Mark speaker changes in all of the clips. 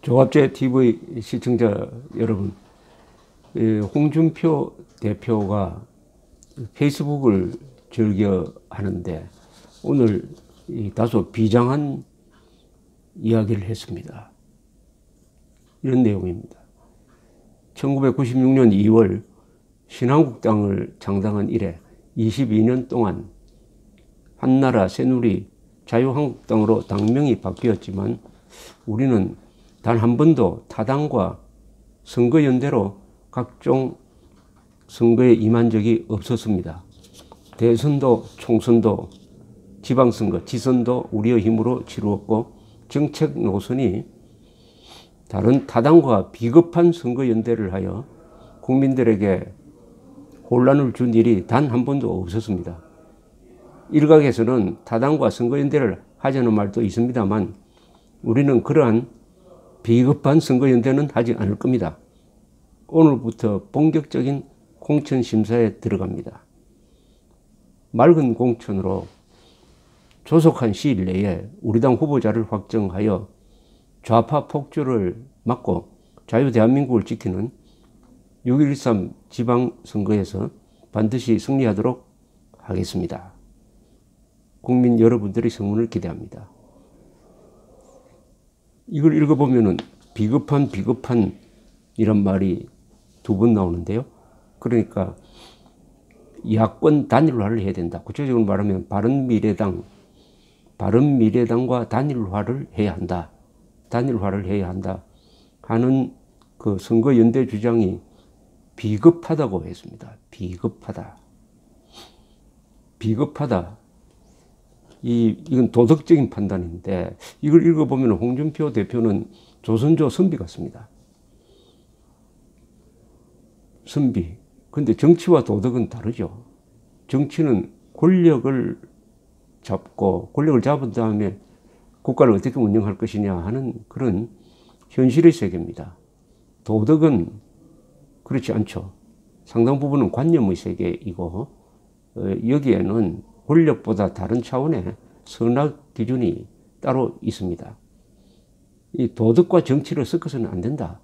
Speaker 1: 조갑제 TV 시청자 여러분, 홍준표 대표가 페이스북을 즐겨하는데 오늘 다소 비장한 이야기를 했습니다. 이런 내용입니다. 1996년 2월 신한국당을 창당한 이래 22년 동안 한나라 새누리 자유한국당으로 당명이 바뀌었지만 우리는 단 한 번도 타당과 선거연대로 각종 선거에 임한 적이 없었습니다. 대선도 총선도 지방선거, 지선도 우리의 힘으로 치루었고 정책 노선이 다른 타당과 비겁한 선거연대를 하여 국민들에게 혼란을 준 일이 단 한 번도 없었습니다. 일각에서는 타당과 선거연대를 하자는 말도 있습니다만 우리는 그러한 비겁한 선거연대는 하지 않을 겁니다. 오늘부터 본격적인 공천심사에 들어갑니다. 맑은 공천으로 조속한 시일 내에 우리 당 후보자를 확정하여 좌파 폭주를 막고 자유대한민국을 지키는 6.13 지방선거에서 반드시 승리하도록 하겠습니다. 국민 여러분들의 성원을 기대합니다. 이걸 읽어보면은 비겁한 이런 말이 두 번 나오는데요. 그러니까 야권 단일화를 해야 된다. 구체적으로 말하면 바른미래당과 단일화를 해야 한다. 단일화를 해야 한다 하는 그 선거연대 주장이 비겁하다고 했습니다. 비겁하다. 이건 도덕적인 판단인데 이걸 읽어보면 홍준표 대표는 조선조 선비 같습니다. 선비. 근데 정치와 도덕은 다르죠. 정치는 권력을 잡은 다음에 국가를 어떻게 운영할 것이냐 하는 그런 현실의 세계입니다. 도덕은 그렇지 않죠. 상당 부분은 관념의 세계이고 여기에는 권력보다 다른 차원의 선악 기준이 따로 있습니다. 이 도덕과 정치를 섞어서는 안 된다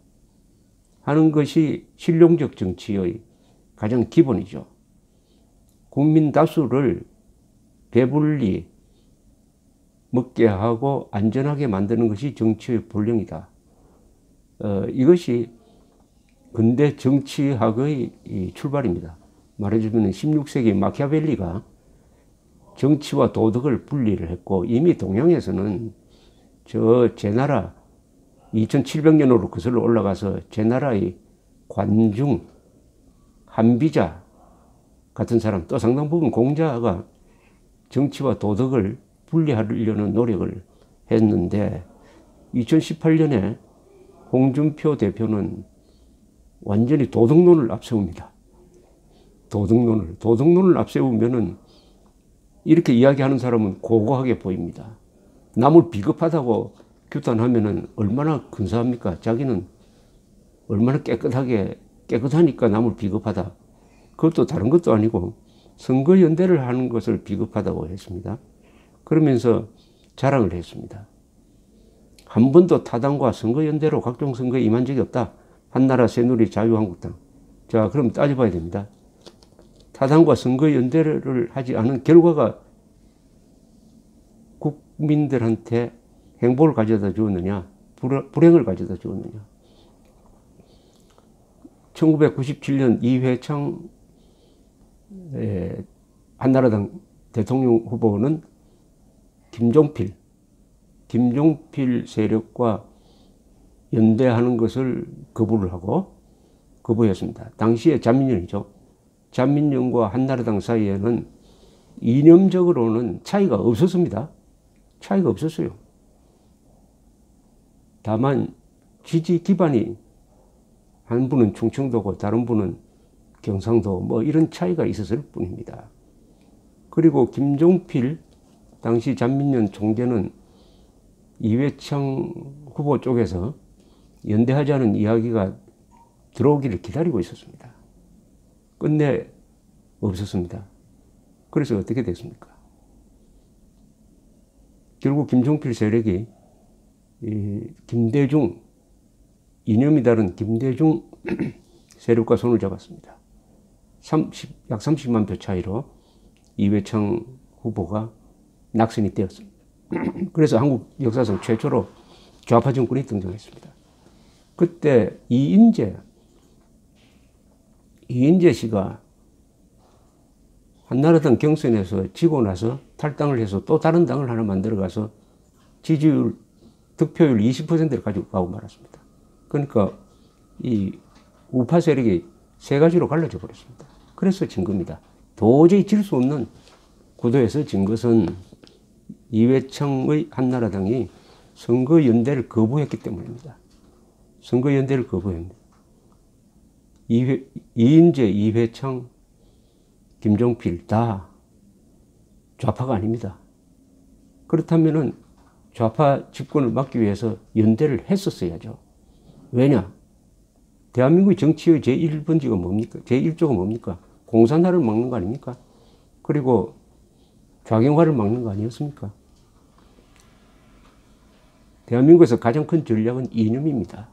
Speaker 1: 하는 것이 실용적 정치의 가장 기본이죠. 국민 다수를 배불리 먹게 하고 안전하게 만드는 것이 정치의 본령이다. 이것이 근대 정치학의 출발입니다. 말해주면 16세기 마키아벨리가 정치와 도덕을 분리를 했고 이미 동양에서는 제나라 2700년으로 거슬러 올라가서 제나라의 관중, 한비자 같은 사람 또 상당 부분 공자가 정치와 도덕을 분리하려는 노력을 했는데 2018년에 홍준표 대표는 완전히 도덕론을 앞세웁니다. 도덕론을 앞세우면은 이렇게 이야기하는 사람은 고고하게 보입니다. 남을 비겁하다고 규탄하면은 얼마나 근사합니까? 자기는 얼마나 깨끗하니까 남을 비겁하다. 그것도 다른 것도 아니고 선거연대를 하는 것을 비겁하다고 했습니다. 그러면서 자랑을 했습니다. 한 번도 타당과 선거연대로 각종 선거에 임한 적이 없다. 한나라 새누리 자유한국당. 자, 그럼 따져봐야 됩니다. 타당과 선거연대를 하지 않은 결과가 국민들한테 행복을 가져다 주었느냐, 불행을 가져다 주었느냐. 1997년 이회창 한나라당 대통령 후보는 김종필 세력과 연대하는 것을 거부했습니다. 당시에 잔민연이죠. 잔민연과 한나라당 사이에는 이념적으로는 차이가 없었습니다. 차이가 없었어요. 다만 지지 기반이 한 분은 충청도고 다른 분은 경상도 뭐 이런 차이가 있었을 뿐입니다. 그리고 김종필 당시 잔민연 총재는 이회창 후보 쪽에서 연대하자는 이야기가 들어오기를 기다리고 있었습니다. 끝내 없었습니다. 그래서 어떻게 됐습니까? 결국 김종필 세력이 김대중 이념이 다른 김대중 세력과 손을 잡았습니다. 약 30만 표 차이로 이회창 후보가 낙선이 되었습니다. 그래서 한국 역사상 최초로 좌파 정권이 등장했습니다. 그때 이인재 씨가 한나라당 경선에서 지고 나서 탈당을 해서 또 다른 당을 하나 만들어가서 지지율, 득표율 20%를 가지고 가고 말았습니다. 그러니까 이 우파 세력이 세 가지로 갈라져 버렸습니다. 그래서 진 겁니다. 도저히 질 수 없는 구도에서 진 것은 이회창의 한나라당이 선거연대를 거부했기 때문입니다. 선거연대를 거부합니다. 이인재, 이회창, 김종필 다 좌파가 아닙니다. 그렇다면은 좌파 집권을 막기 위해서 연대를 했었어야죠. 왜냐? 대한민국의 정치의 제1번지가 뭡니까? 제1조가 뭡니까? 공산화를 막는 거 아닙니까? 그리고 좌경화를 막는 거 아니었습니까? 대한민국에서 가장 큰 전략은 이념입니다.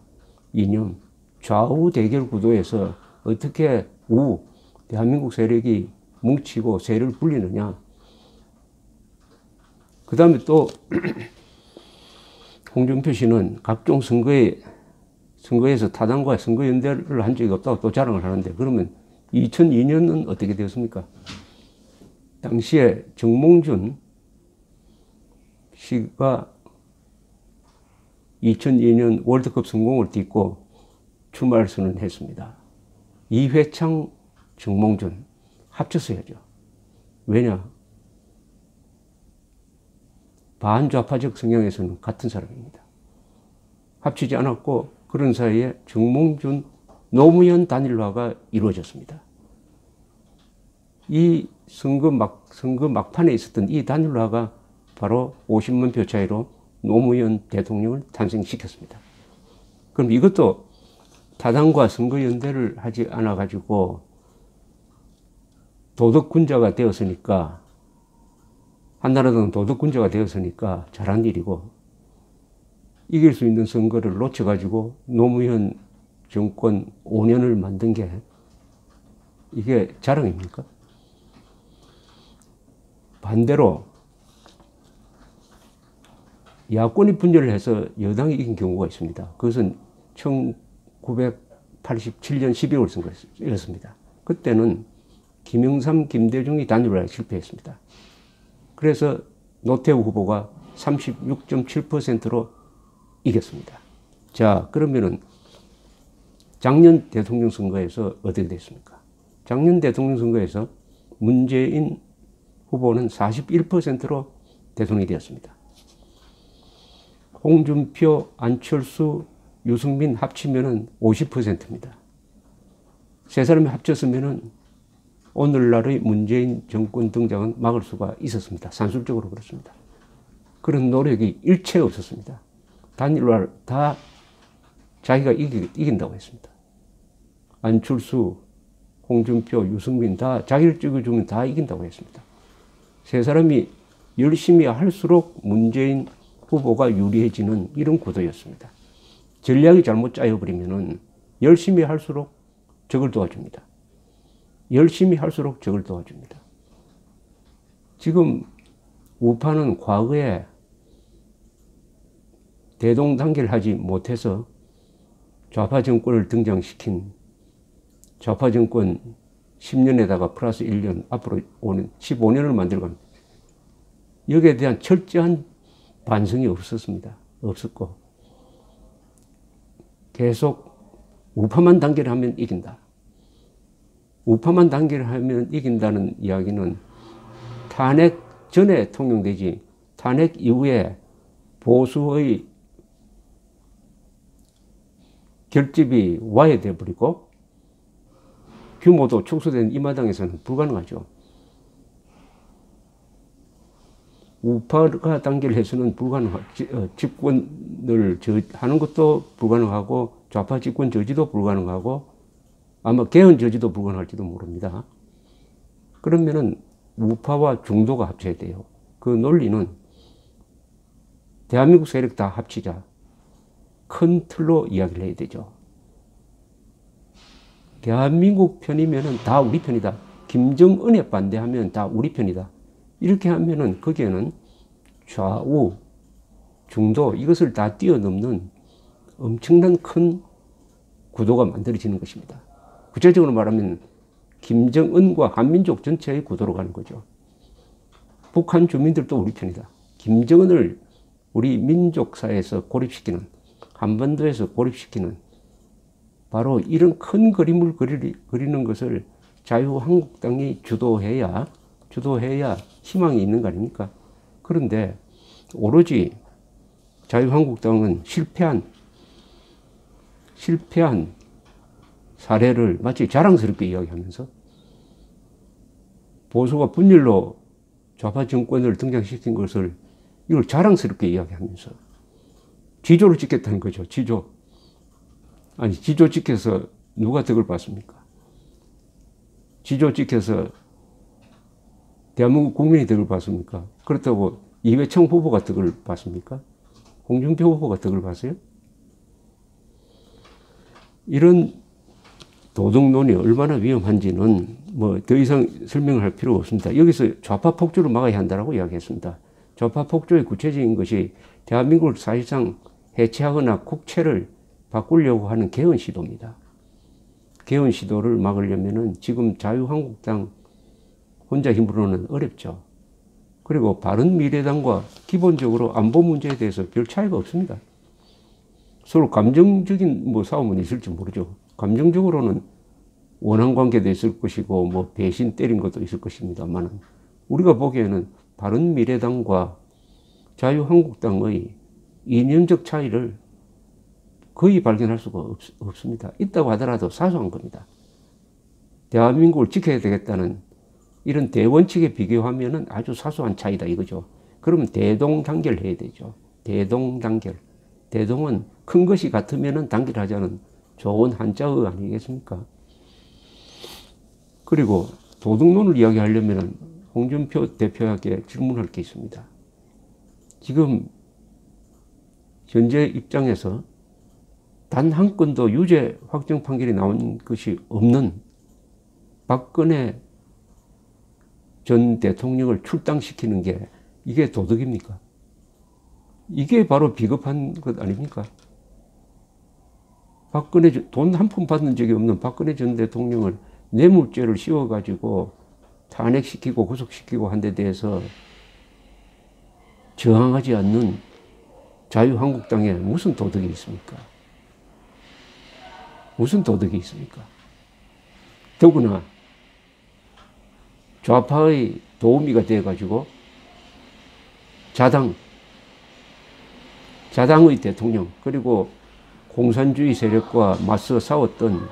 Speaker 1: 이념. 좌우 대결 구도에서 어떻게 대한민국 세력이 뭉치고 세를 불리느냐. 그 다음에 또 홍준표 씨는 각종 선거에서 타당과 선거연대를 한 적이 없다고 또 자랑을 하는데, 그러면 2002년은 어떻게 되었습니까? 당시에 정몽준 씨가 2002년 월드컵 성공을 딛고 출마를 선언했습니다. 이회창, 정몽준 합쳤어야죠. 왜냐? 반좌파적 성향에서는 같은 사람입니다. 합치지 않았고 그런 사이에 정몽준, 노무현 단일화가 이루어졌습니다. 이 선거 막판에 있었던 이 단일화가 바로 50만 표 차이로 노무현 대통령을 탄생시켰습니다. 그럼 이것도 타당과 선거연대를 하지 않아가지고 도덕군자가 되었으니까, 한나라당은 도덕군자가 되었으니까 잘한 일이고, 이길 수 있는 선거를 놓쳐가지고 노무현 정권 5년을 만든 게 이게 자랑입니까? 반대로 야권이 분열을 해서 여당이 이긴 경우가 있습니다. 그것은 1987년 12월 선거였습니다. 그때는 김영삼, 김대중이 단일화에 실패했습니다. 그래서 노태우 후보가 36.7%로 이겼습니다. 자, 그러면은 작년 대통령 선거에서 어떻게 됐습니까? 작년 대통령 선거에서 문재인 후보는 41%로 대통령이 되었습니다. 홍준표, 안철수, 유승민 합치면은 50%입니다. 세 사람이 합쳤으면은 오늘날의 문재인 정권 등장은 막을 수가 있었습니다. 산술적으로 그렇습니다. 그런 노력이 일체 없었습니다. 단일화를 다 자기가 이긴다고 했습니다. 안철수, 홍준표, 유승민 다 자기를 찍어주면 다 이긴다고 했습니다. 세 사람이 열심히 할수록 문재인 후보가 유리해지는 이런 구도였습니다. 전략이 잘못 짜여버리면은 열심히 할수록 적을 도와줍니다. 열심히 할수록 적을 도와줍니다. 지금 우파는 과거에 대동단계를 하지 못해서 좌파 정권을 등장시킨 좌파 정권 10년에다가 플러스 1년, 앞으로 오는 15년을 만들고 합니다. 여기에 대한 철저한 반성이 없었습니다. 없었고 계속 우파만 단계를 하면 이긴다. 우파만 단계를 하면 이긴다는 이야기는 탄핵 전에 통용되지, 탄핵 이후에 보수의 결집이 와해돼 버리고 규모도 축소된 이 마당에서는 불가능하죠. 우파가 단계를 해서는 불가능하고, 집권을 하는 것도 불가능하고, 좌파 집권 저지도 불가능하고, 아마 개헌 저지도 불가능할지도 모릅니다. 그러면은 우파와 중도가 합쳐야 돼요. 그 논리는 대한민국 세력 다 합치자. 큰 틀로 이야기를 해야 되죠. 대한민국 편이면은 다 우리 편이다. 김정은에 반대하면 다 우리 편이다. 이렇게 하면은 거기에는 좌우, 중도 이것을 다 뛰어넘는 엄청난 큰 구도가 만들어지는 것입니다. 구체적으로 말하면 김정은과 한민족 전체의 구도로 가는 거죠. 북한 주민들도 우리 편이다. 김정은을 우리 민족사에서 고립시키는, 한반도에서 고립시키는 바로 이런 큰 그림을 그리는 것을 자유한국당이 주도해야 희망이 있는 거 아닙니까? 그런데 오로지 자유한국당은 실패한 사례를 마치 자랑스럽게 이야기하면서 보수가 분열로 좌파 정권을 등장시킨 것을 이걸 자랑스럽게 이야기하면서 지조를 찍겠다는 거죠. 지조 찍혀서 누가 덕을 봤습니까? 지조 찍혀서 대한민국 국민이 덕을 봤습니까? 그렇다고 이회창 후보가 덕을 봤습니까? 홍준표 후보가 덕을 봤어요? 이런 도덕론이 얼마나 위험한지는 뭐 더 이상 설명을 할 필요가 없습니다. 여기서 좌파 폭주를 막아야 한다고 이야기했습니다. 좌파 폭주의 구체적인 것이 대한민국을 사실상 해체하거나 국채를 바꾸려고 하는 개헌 시도입니다. 개헌 시도를 막으려면은 지금 자유한국당 혼자 힘으로는 어렵죠. 그리고 바른미래당과 기본적으로 안보 문제에 대해서 별 차이가 없습니다. 서로 감정적인 싸움은 있을지 모르죠. 감정적으로는 원한 관계도 있을 것이고 배신 때린 것도 있을 것입니다만 우리가 보기에는 바른미래당과 자유한국당의 이념적 차이를 거의 발견할 수가 없습니다. 있다고 하더라도 사소한 겁니다. 대한민국을 지켜야 되겠다는 이런 대원칙에 비교하면 아주 사소한 차이다 이거죠. 그러면 대동단결 해야 되죠. 대동단결. 대동은 큰 것이 같으면 단결하자는 좋은 한자어 아니겠습니까? 그리고 도덕론을 이야기하려면 홍준표 대표에게 질문할 게 있습니다. 지금 현재 입장에서 단 한 건도 유죄 확정 판결이 나온 것이 없는 박근혜 전 대통령을 출당시키는 게 이게 도덕입니까? 이게 바로 비겁한 것 아닙니까? 박근혜 돈 한 푼 받은 적이 없는 박근혜 전 대통령을 뇌물죄를 씌워가지고 탄핵시키고 구속시키고 한 데 대해서 저항하지 않는 자유한국당에 무슨 도덕이 있습니까? 무슨 도덕이 있습니까? 더구나 좌파의 도우미가 되어가지고 자당의 대통령 그리고 공산주의 세력과 맞서 싸웠던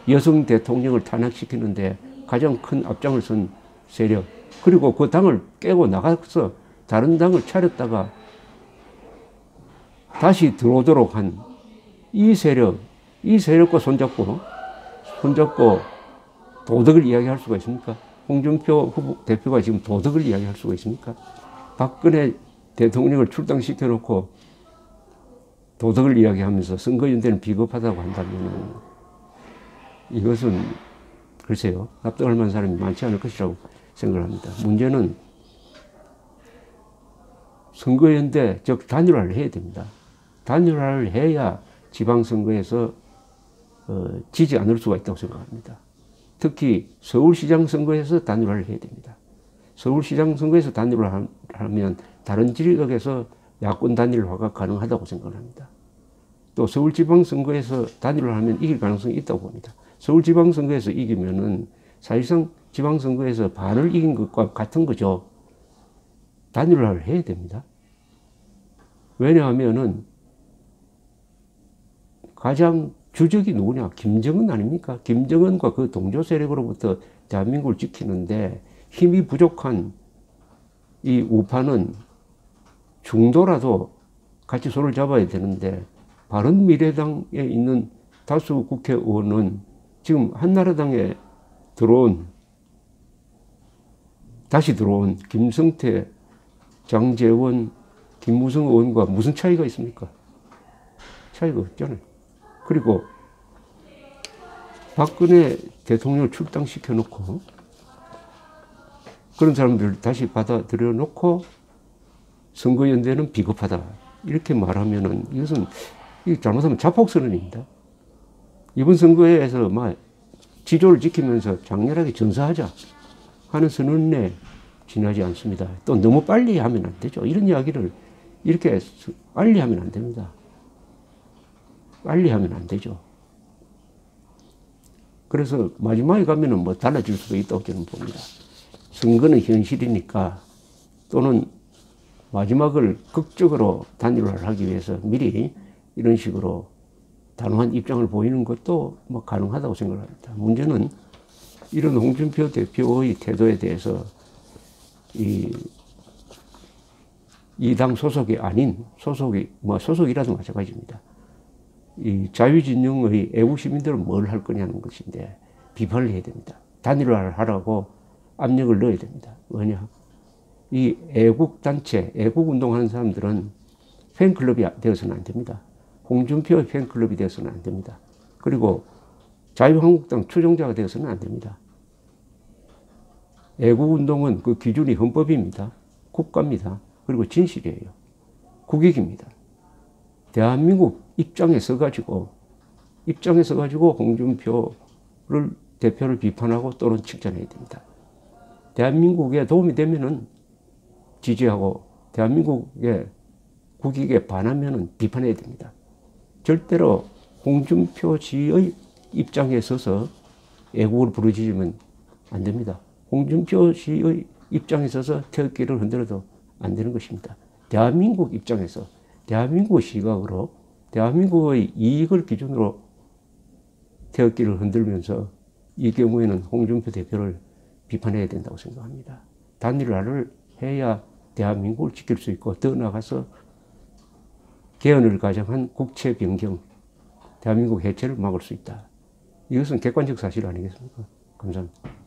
Speaker 1: 여성 대통령을 탄핵시키는데 가장 큰 앞장을 선 세력 그리고 그 당을 깨고 나가서 다른 당을 차렸다가 다시 들어오도록 한 이 세력과 손잡고 도덕을 이야기할 수가 있습니까? 홍준표 후보 대표가 지금 도덕을 이야기할 수가 있습니까? 박근혜 대통령을 출당시켜 놓고 도덕을 이야기하면서 선거연대는 비겁하다고 한다면 이것은 글쎄요 납득할 만한 사람이 많지 않을 것이라고 생각을 합니다. 문제는 선거연대 즉 단일화를 해야 됩니다. 단일화를 해야 지방선거에서 지지 않을 수가 있다고 생각합니다. 특히 서울시장 선거에서 단일화를 해야 됩니다. 서울시장 선거에서 단일화를 하면 다른 지역에서 야권 단일화가 가능하다고 생각합니다. 또 서울지방선거에서 단일화를 하면 이길 가능성이 있다고 봅니다. 서울지방선거에서 이기면은 사실상 지방선거에서 반을 이긴 것과 같은 거죠. 단일화를 해야 됩니다. 왜냐하면은 가장 주적이 누구냐? 김정은 아닙니까? 김정은과 그 동조 세력으로부터 대한민국을 지키는데 힘이 부족한 이 우파는 중도라도 같이 손을 잡아야 되는데 바른미래당에 있는 다수 국회의원은 지금 한나라당에 다시 들어온 김성태, 장제원, 김무성 의원과 무슨 차이가 있습니까? 차이가 없잖아요. 그리고 박근혜 대통령을 출당시켜 놓고 그런 사람들 다시 받아들여 놓고 선거연대는 비겁하다. 이렇게 말하면은 이것은 잘못하면 자폭선언입니다. 이번 선거에서 막 지조를 지키면서 장렬하게 전사하자 하는 선언에 지나지 않습니다. 또 너무 빨리 하면 안 되죠. 이런 이야기를 이렇게 빨리 하면 안 됩니다. 빨리 하면 안 되죠. 그래서 마지막에 가면은 뭐 달라질 수도 있다고 저는 봅니다. 선거는 현실이니까 또는 마지막을 극적으로 단일화를 하기 위해서 미리 이런 식으로 단호한 입장을 보이는 것도 뭐 가능하다고 생각합니다. 문제는 이런 홍준표 대표의 태도에 대해서 이 당 소속이 아닌 소속이라도 마찬가지입니다. 이 자유진영의 애국 시민들은 뭘 할 거냐는 것인데 비판을 해야 됩니다. 단일화를 하라고 압력을 넣어야 됩니다. 왜냐? 이 애국단체, 애국운동하는 사람들은 팬클럽이 되어서는 안 됩니다. 홍준표의 팬클럽이 되어서는 안 됩니다. 그리고 자유한국당 추종자가 되어서는 안 됩니다. 애국운동은 그 기준이 헌법입니다. 국가입니다. 그리고 진실이에요. 국익입니다. 대한민국 입장에 서가지고 홍준표를 대표를 비판하고 또는 칭찬해야 됩니다. 대한민국에 도움이 되면은 지지하고 대한민국의 국익에 반하면은 비판해야 됩니다. 절대로 홍준표 씨의 입장에 서서 애국을 부르짖으면 안 됩니다. 홍준표 씨의 입장에 서서 태극기를 흔들어도 안 되는 것입니다. 대한민국 입장에서 대한민국 시각으로 대한민국의 이익을 기준으로 태극기를 흔들면서 이 경우에는 홍준표 대표를 비판해야 된다고 생각합니다. 단일화를 해야 대한민국을 지킬 수 있고 더 나아가서 개헌을 가정한 국채 변경, 대한민국 해체를 막을 수 있다. 이것은 객관적 사실 아니겠습니까? 감사합니다.